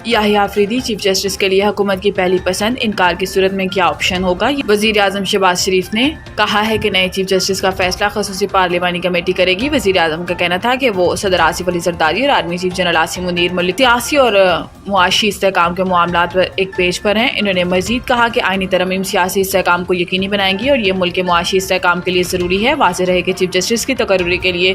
یحییٰ Afridi chief justice کے لیے حکومت کی پہلی پسند، انکار کی صورت میں کیا آپشن ہوگا؟ وزیر اعظم شہباز شریف نے کہا ہے کہ نئے چیف جسٹس کا فیصلہ خصوصی پارلیمانی کمیٹی کرے گی۔ وزیر اعظم کا کہنا تھا کہ وہ صدر آصف علی زرداری اور army chief general Asim Munir ملک سیاسی اور معاشی استحکام کے معاملات پر ایک پیج پر ہیں۔ انہوں نے مزید کہا کہ آئینی ترمیم سیاسی استحکام کو یقینی بنائیں گی اور یہ ملک کے معاشی استحکام کے لیے ضروری ہے۔ واضح رہے کہ چیف جسٹس کی تقرری کے لیے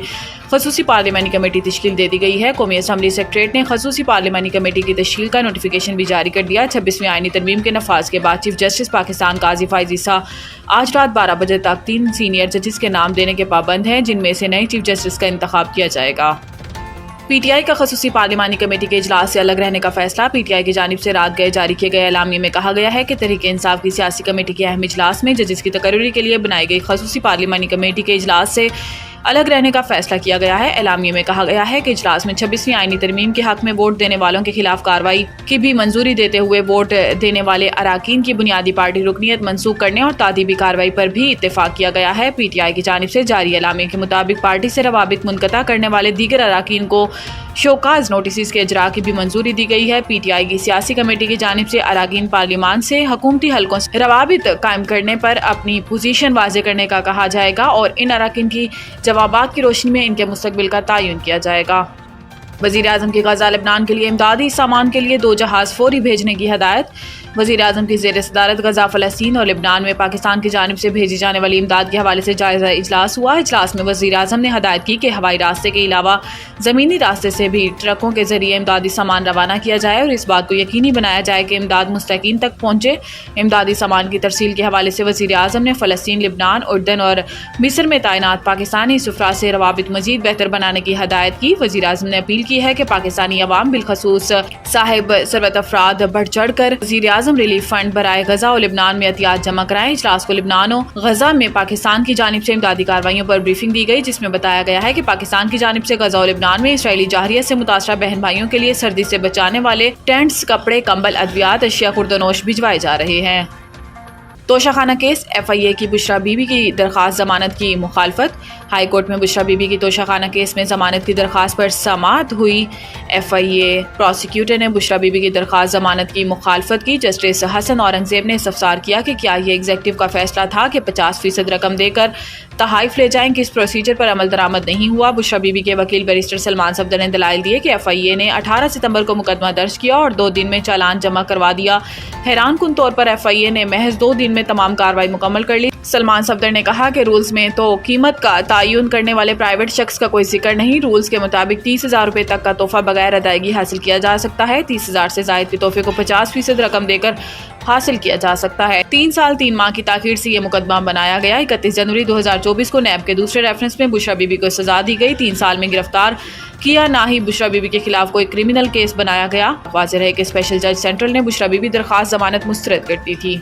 خصوصی پارلیمانی کمیٹی تشکیل دے دی گئی ہے۔ قومی اسمبلی سیکریٹریٹ نے خصوصی پارلیمانی کمیٹی کی تشکیل کا نوٹیفیکیشن بھی جاری کر دیا۔ 26ویں آئینی ترمیم کے نفاذ کے بعد چیف جسٹس پاکستان قاضی فائز عیسیٰ آج رات 12 بجے تک 3 سینئر ججز کے نام دینے کے پابند ہیں، جن میں سے نئے چیف جسٹس کا انتخاب کیا جائے گا۔ پی ٹی آئی کا خصوصی پارلیمانی کمیٹی کے اجلاس سے الگ رہنے کا فیصلہ۔ پی ٹی آئی کی جانب سے رات گئے جاری کیے گئے اعلامیے میں کہا گیا ہے کہ تحریک انصاف کی سیاسی کمیٹی کے اہم اجلاس میں ججز کی تقرری کے لیے بنائی گئی خصوصی پارلیمانی کمیٹی کے اجلاس سے الگ رہنے کا فیصلہ کیا گیا ہے۔ اعلامیے میں کہا گیا ہے کہ اجلاس میں 26ویں آئینی ترمیم کے حق میں ووٹ دینے والوں کے خلاف کارروائی کی بھی منظوری دیتے ہوئے ووٹ دینے والے اراکین کی بنیادی پارٹی رکنیت منسوخ کرنے اور تعدیبی کارروائی پر بھی اتفاق کیا گیا ہے۔ پی ٹی آئی کی جانب سے جاری اعلامیے کے مطابق پارٹی سے روابط منقطع کرنے والے دیگر اراکین کو شوکاز نوٹسز کے اجراء کی بھی منظوری دی گئی ہے۔ پی ٹی آئی کی سیاسی کمیٹی کی جانب سے اراکین پارلیمان سے حکومتی حلقوں سے روابط قائم کرنے پر اپنی پوزیشن واضح کرنے کا کہا جائے گا اور ان اراکین کی جوابات کی روشنی میں ان کے مستقبل کا تعین کیا جائے گا۔ وزیر اعظم کی غزہ لبنان کے لیے امدادی سامان کے لیے 2 جہاز فوری بھیجنے کی ہدایت۔ وزیر اعظم کی زیر صدارت غزہ، فلسطین اور لبنان میں پاکستان کی جانب سے بھیجی جانے والی امداد کے حوالے سے جائزہ اجلاس ہوا۔ اجلاس میں وزیر اعظم نے ہدایت کی کہ ہوائی راستے کے علاوہ زمینی راستے سے بھی ٹرکوں کے ذریعے امدادی سامان روانہ کیا جائے اور اس بات کو یقینی بنایا جائے کہ امداد مستحقین تک پہنچے۔ امدادی سامان کی ترسیل کے حوالے سے وزیر اعظم نے فلسطین، لبنان، اردن اور مصر میں تعینات پاکستانی سفراء سے روابط مزید بہتر بنانے کی ہدایت کی۔ وزیر اعظم نے اپیل کی ہے کہ پاکستانی عوام بالخصوص صاحب ثروت افراد بڑھ چڑھ کر وزیر اعظم ریلیف فنڈ برائے غزہ و لبنان میں عطیات جمع کرائیں۔ اجلاس کو لبنان و غزہ میں پاکستان کی جانب سے امدادی کارروائیوں پر بریفنگ دی گئی، جس میں بتایا گیا ہے کہ پاکستان کی جانب سے غزہ و لبنان میں اسرائیلی جارحیت سے متاثرہ بہن بھائیوں کے لیے سردی سے بچانے والے ٹینٹس، کپڑے، کمبل، ادویات، اشیاء خوردونوش بھجوائے جا رہے ہیں۔ توشہ خانہ کیس، ایف آئی اے کی بشریٰ بی بی کی درخواست ضمانت کی مخالفت۔ ہائی کورٹ میں بشریٰ بی بی کی توشہ خانہ کیس میں ضمانت کی درخواست پر سماعت ہوئی۔ ایف آئی اے پروسیکیوٹر نے بشریٰ بی بی کی درخواست ضمانت کی مخالفت کی۔ جسٹس حسن اورنگزیب نے استفسار کیا کہ کیا یہ ایگزیکٹو کا فیصلہ تھا کہ 50% رقم دے کر تحائف لے جائیں کہ اس پروسیجر پر عمل درآمد نہیں ہوا۔ بشریٰ بی بی کے وکیل بیرسٹر سلمان صفدر نے دلائل دیے کہ ایف آئی اے نے 18 ستمبر کو مقدمہ درج کیا اور 2 دن میں چالان جمع کروا دیا۔ حیران کن طور پر ایف آئی اے نے محض 2 دن میں تمام کارروائی مکمل کر لی۔ سلمان صفدر نے کہا کہ رولز میں تو قیمت کا تعین کرنے والے پرائیویٹ شخص کا کوئی ذکر نہیں۔ رولز کے مطابق 30,000 روپے تک کا تحفہ بغیر ادائیگی حاصل کیا جا سکتا ہے۔ 30,000 سے زائد کے تحفے کو 50% رقم دے کر حاصل کیا جا سکتا ہے۔ 3 سال 3 ماہ کی تاخیر سے یہ مقدمہ بنایا گیا۔ 31 جنوری 2024 کو نیب کے دوسرے ریفرنس میں بشریٰ بی بی کو سزا دی گئی۔ 3 سال میں گرفتار کیا نہ ہی بشریٰ بی بی کے خلاف کوئی کرمنل کیس بنایا گیا۔ واضح ہے کہ اسپیشل جج سینٹرل نے بشریٰ بی بی درخواست ضمانت مسترد کر دی تھی۔